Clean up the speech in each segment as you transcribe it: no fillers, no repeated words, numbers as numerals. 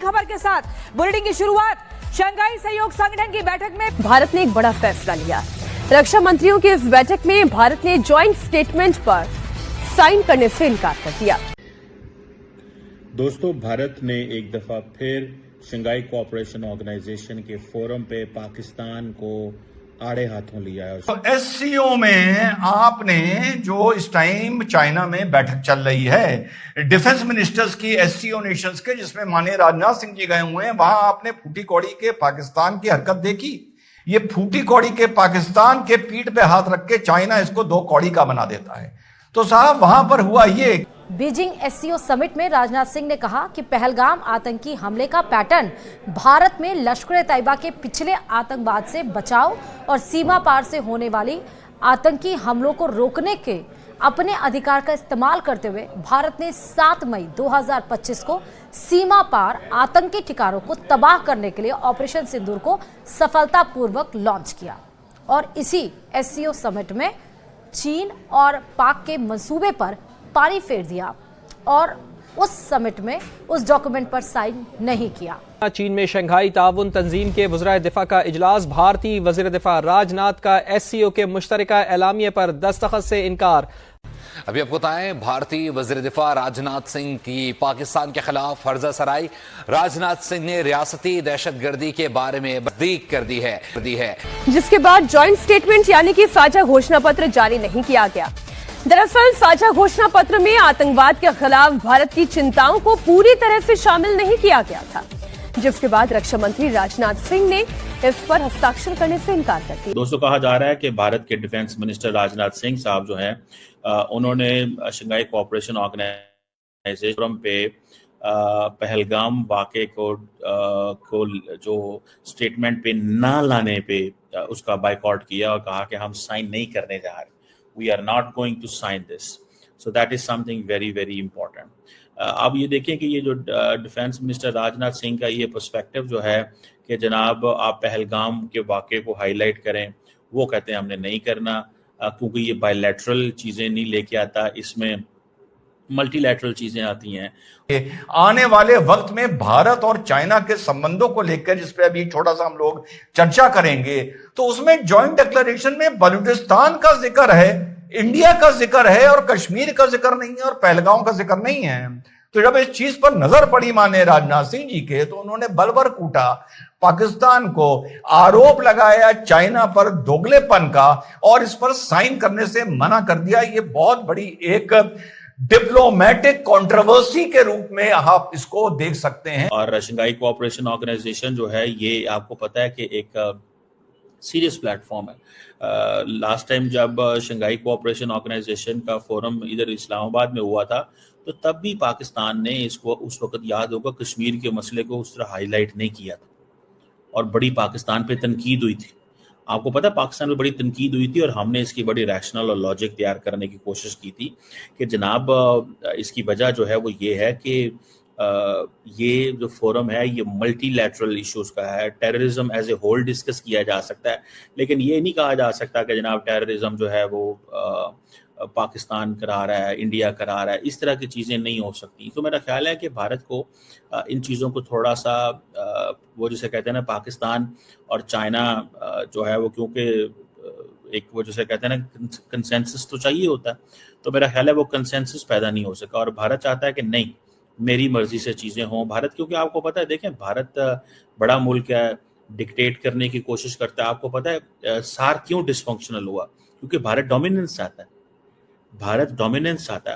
खबर के साथ बुलेटिन की शुरुआत। शंघाई सहयोग संगठन की बैठक में भारत ने एक बड़ा फैसला लिया। रक्षा मंत्रियों की इस बैठक में भारत ने ज्वाइंट स्टेटमेंट पर साइन करने से इनकार कर दिया। दोस्तों, भारत ने एक दफा फिर शंघाई कोऑपरेशन ऑर्गेनाइजेशन के फोरम पे पाकिस्तान को आड़े हाथों लिया है। तो एससीओ में आपने जो इस टाइम चाइना में बैठक चल रही है डिफेंस मिनिस्टर्स की एससीओ नेशंस के, जिसमें माननीय राजनाथ सिंह जी गए हुए हैं, वहां आपने फूटी कौड़ी के पाकिस्तान की हरकत देखी। ये फूटी कौड़ी के पाकिस्तान के पीठ पे हाथ रख के चाइना इसको दो कौड़ी का बना देता है। तो साहब वहां पर हुआ ये। बीजिंग एससीओ समिट में राजनाथ सिंह ने कहा कि पहलगाम आतंकी हमले का पैटर्न भारत में लश्कर-ए-तैयबा के पिछले आतंकवाद से बचाव और सीमा पार से होने वाली आतंकी हमलों को रोकने के अपने अधिकार का इस्तेमाल करते हुए भारत ने 7 मई 2025 को सीमा पार आतंकी ठिकानों को तबाह करने के लिए ऑपरेशन सिंदूर को सफलतापूर्वक लॉन्च किया। और इसी एससीओ समिट में चीन और पाक के मंसूबे पर पानी फेर दिया और उस समिट में उस डॉक्यूमेंट पर साइन नहीं किया। चीन में शंघाई ताउन तंजीम के वज़ीर दिफा का इजलास। भारतीय वज़ीर दिफा राजनाथ का एससीओ के मुश्तरका एलामिया पर दस्तखत से इनकार। अभी आपको बताएं, भारतीय वज़ीर दिफा राजनाथ सिंह की पाकिस्तान के खिलाफ फर्जा सराई। राजनाथ सिंह ने रियासती दहशतगर्दी के बारे में तस्दीक कर दी है, जिसके बाद ज्वाइंट स्टेटमेंट यानी कि साझा घोषणा पत्र जारी नहीं किया गया। दरअसल साझा घोषणा पत्र में आतंकवाद के खिलाफ भारत की चिंताओं को पूरी तरह से शामिल नहीं किया गया था, जिसके बाद रक्षा मंत्री राजनाथ सिंह ने इस पर हस्ताक्षर करने से इनकार कर दिया। दोस्तों, कहा जा रहा है कि भारत के डिफेंस मिनिस्टर राजनाथ सिंह साहब जो हैं, उन्होंने शंघाई कोऑपरेशन ऑर्गेनाइजेशन पे पहलगाम वाक़े को जो स्टेटमेंट पे ना लाने पे उसका बायकॉट किया और कहा कि हम साइन नहीं करने जा रहे। We are not going to sign this. So that is something very, very important. अब ये देखें कि ये जो डिफेंस मिनिस्टर राजनाथ सिंह का ये पर्सपेक्टिव जो है कि जनाब आप पहलगाम के वाक़े को हाईलाइट करें, वो कहते हैं हमने नहीं करना क्योंकि ये बायलैटरल चीज़ें नहीं लेके आता, इसमें मल्टीलैटरल चीजें आती हैं। आने वाले वक्त में भारत और चाइना के संबंधों को लेकर जिस पे अभी थोड़ा सा हम लोग चर्चा करेंगे, तो उसमें जॉइंट डिक्लेरेशन में बलूचिस्तान का जिक्र है, इंडिया का जिक्र है और कश्मीर का जिक्र नहीं है और पहलगाम का जिक्र नहीं है। तो जब इस चीज पर नजर पड़ी माने राजनाथ सिंह जी के, तो उन्होंने बलवर कूटा पाकिस्तान को, आरोप लगाया चाइना पर दोगलेपन का और इस पर साइन करने से मना कर दिया। ये बहुत बड़ी एक डिप्लोमेटिक कंट्रोवर्सी के रूप में आप इसको देख सकते हैं। और शंघाई कोऑपरेशन ऑर्गेनाइजेशन जो है, ये आपको पता है कि एक सीरियस प्लेटफॉर्म है। लास्ट टाइम जब शंघाई कोऑपरेशन ऑर्गेनाइजेशन का फोरम इधर इस्लामाबाद में हुआ था, तो तब भी पाकिस्तान ने इसको, उस वक्त याद होगा, कश्मीर के मसले को उस तरह हाईलाइट नहीं किया था और बड़ी पाकिस्तान पे तनकीद हुई थी। आपको पता है पाकिस्तान में बड़ी तनकीद हुई थी और हमने इसकी बड़ी रैशनल और लॉजिक तैयार करने की कोशिश की थी कि जनाब इसकी वजह जो है वो ये है कि ये जो फोरम है ये मल्टीलैटरल इश्यूज का है। Terrorism as a whole discuss किया जा सकता है, लेकिन ये नहीं कहा जा सकता कि जनाब टेररिज्म जो है वो पाकिस्तान करा रहा है, इंडिया करा रहा है। इस तरह की चीज़ें नहीं हो सकती। तो मेरा ख्याल है कि भारत को इन चीज़ों को थोड़ा सा वो जिसे कहते हैं ना, पाकिस्तान और चाइना जो है वो, क्योंकि एक वो जिसे कहते हैं ना कंसेंसस तो चाहिए होता है, तो मेरा ख्याल है वो कंसेंसस पैदा नहीं हो सका और भारत चाहता है कि नहीं, मेरी मर्जी से चीज़ें हों। भारत, क्योंकि आपको पता है, देखें भारत बड़ा मुल्क है, डिक्टेट करने की कोशिश करता है। आपको पता है सार क्यों डिसफंक्शनल हुआ? क्योंकि भारत डोमिनेंस चाहता है,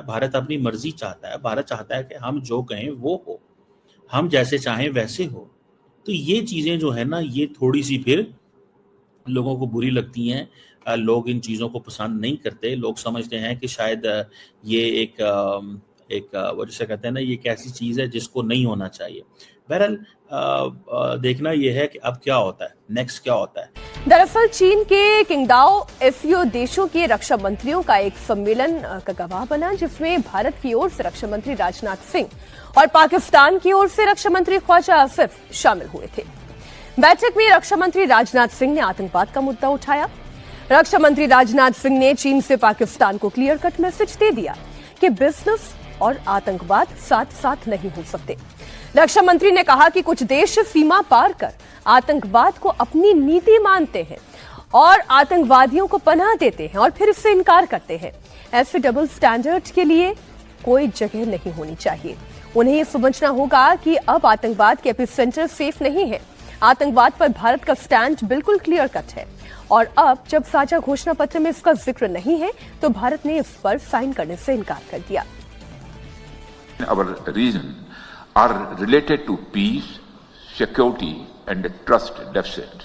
भारत अपनी मर्जी चाहता है, भारत चाहता है कि हम जो कहें वो हो, हम जैसे चाहें वैसे हो। तो ये चीज़ें जो है ना, ये थोड़ी सी फिर लोगों को बुरी लगती हैं। लोग इन चीज़ों को पसंद नहीं करते। लोग समझते हैं कि शायद ये एक वो जिसे कहते हैं ना, ये एक ऐसी चीज़ है जिसको नहीं होना चाहिए। बहरहाल देखना यह है कि अब क्या होता है, नेक्स्ट क्या होता है। दरअसल चीन के किंगडाओ एससीओ देशों के रक्षा मंत्रियों का एक सम्मेलन का गवाह बना, जिसमें भारत की ओर से रक्षा मंत्री राजनाथ सिंह और पाकिस्तान की ओर से रक्षा मंत्री ख्वाजा आसिफ शामिल हुए थे। बैठक में रक्षा मंत्री राजनाथ सिंह ने आतंकवाद का मुद्दा उठाया। रक्षा मंत्री राजनाथ सिंह ने चीन से पाकिस्तान को क्लियर कट मैसेज दे दिया कि बिजनेस और आतंकवाद साथ साथ नहीं हो सकते। रक्षा मंत्री ने कहा कि कुछ देश सीमा पार कर आतंकवाद को अपनी नीति मानते हैं और आतंकवादियों को पनाह देते हैं और फिर इससे इनकार करते हैं। ऐसे डबल स्टैंडर्ड के लिए कोई जगह नहीं होनी चाहिए। उन्हें यह समझना होगा कि अब आतंकवाद के एपिसेंटर सेफ नहीं है। आतंकवाद पर भारत का स्टैंड बिल्कुल क्लियर कट है और अब जब साझा घोषणा पत्र में इसका जिक्र नहीं है तो भारत ने इस पर साइन करने से इनकार कर दिया। Our region are related to peace, security and trust deficit.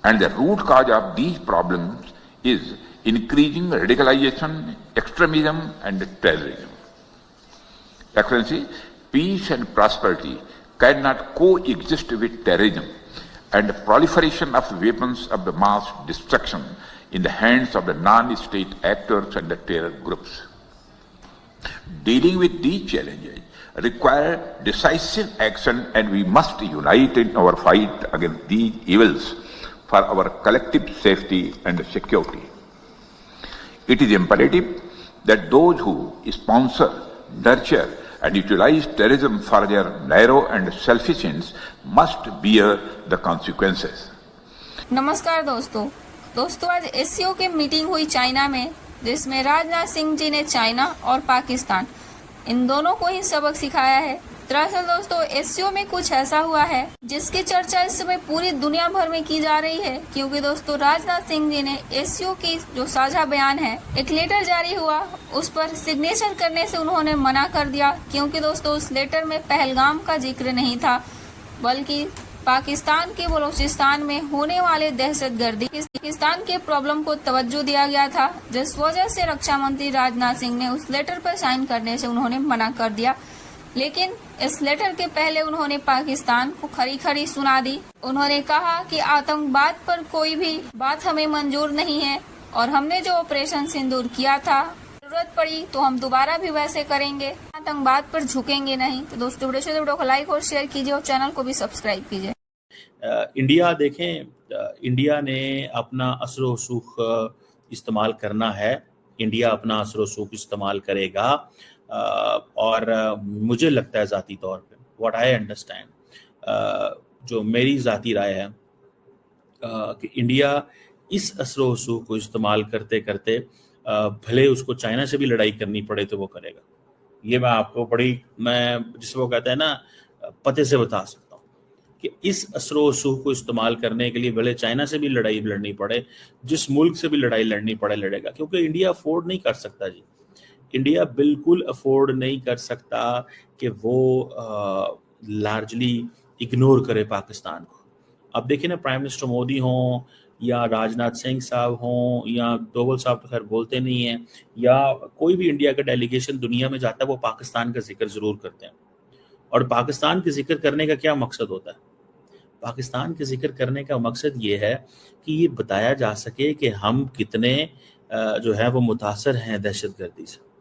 And the root cause of these problems is increasing radicalization, extremism and terrorism. Excellency, peace and prosperity cannot coexist with terrorism and proliferation of weapons of the mass destruction in the hands of the non-state actors and the terror groups. Dealing with these challenges require decisive action, and we must unite in our fight against these evils for our collective safety and security. It is imperative that those who sponsor, nurture and utilize terrorism for their narrow and selfish ends must bear the consequences. नमस्कार दोस्तों आज SCO की meeting हुई China में, जिसमें राजनाथ सिंह जी ने China और पाकिस्तान इन दोनों को ही सबक सिखाया है। दरअसल दोस्तों एससीओ में कुछ ऐसा हुआ है जिसकी चर्चा इस समय पूरी दुनिया भर में की जा रही है, क्योंकि दोस्तों राजनाथ सिंह जी ने एससीओ की जो साझा बयान है, एक लेटर जारी हुआ, उस पर सिग्नेचर करने से उन्होंने मना कर दिया, क्योंकि दोस्तों उस लेटर में पहलगाम का जिक्र नहीं था, बल्कि पाकिस्तान के बलूचिस्तान में होने वाले दहशतगर्दी पाकिस्तान के प्रॉब्लम को तवज्जो दिया गया था, जिस वजह से रक्षा मंत्री राजनाथ सिंह ने उस लेटर पर साइन करने से उन्होंने मना कर दिया। लेकिन इस लेटर के पहले उन्होंने पाकिस्तान को खरी खरी सुना दी। उन्होंने कहा कि आतंकवाद पर कोई भी बात हमें मंजूर नहीं है और हमने जो ऑपरेशन सिंदूर किया था, जरूरत पड़ी तो हम दोबारा भी वैसे करेंगे, आतंकवाद पर झुकेंगे नहीं। तो दोस्तों वीडियो को लाइक और शेयर कीजिए और चैनल को भी सब्सक्राइब कीजिए। इंडिया देखें, इंडिया ने अपना असर व सूख इस्तेमाल करना है, इंडिया अपना असर व सूख इस्तेमाल करेगा और मुझे लगता है ज़ाती तौर पे, व्हाट आई अंडरस्टैंड, जो मेरी ज़ाती राय है कि इंडिया इस असर व सूख को इस्तेमाल करते करते भले उसको चाइना से भी लड़ाई करनी पड़े तो वो करेगा। ये मैं आपको मैं जिसे वो कहते हैं ना, पते से बता सकता हूँ कि इस असर व सूख को इस्तेमाल करने के लिए भले चाइना से भी लड़ाई लड़नी पड़े, जिस मुल्क से भी लड़ाई लड़नी पड़े लड़ेगा, क्योंकि इंडिया अफोर्ड नहीं कर सकता जी। इंडिया बिल्कुल अफोर्ड नहीं कर सकता कि वो लार्जली इग्नोर करे पाकिस्तान को। अब देखिए ना, प्राइम मिनिस्टर मोदी हों या राजनाथ सिंह साहब हों या डोवल साहब तो खैर बोलते नहीं हैं, या कोई भी इंडिया का डेलीगेशन दुनिया में जाता है, वो पाकिस्तान का जिक्र ज़रूर करते हैं। और पाकिस्तान के जिक्र करने का क्या मकसद होता है? पाकिस्तान के जिक्र करने का मकसद ये है कि ये बताया जा सके कि हम कितने जो है वो मुतासर हैं दहशतगर्दी से।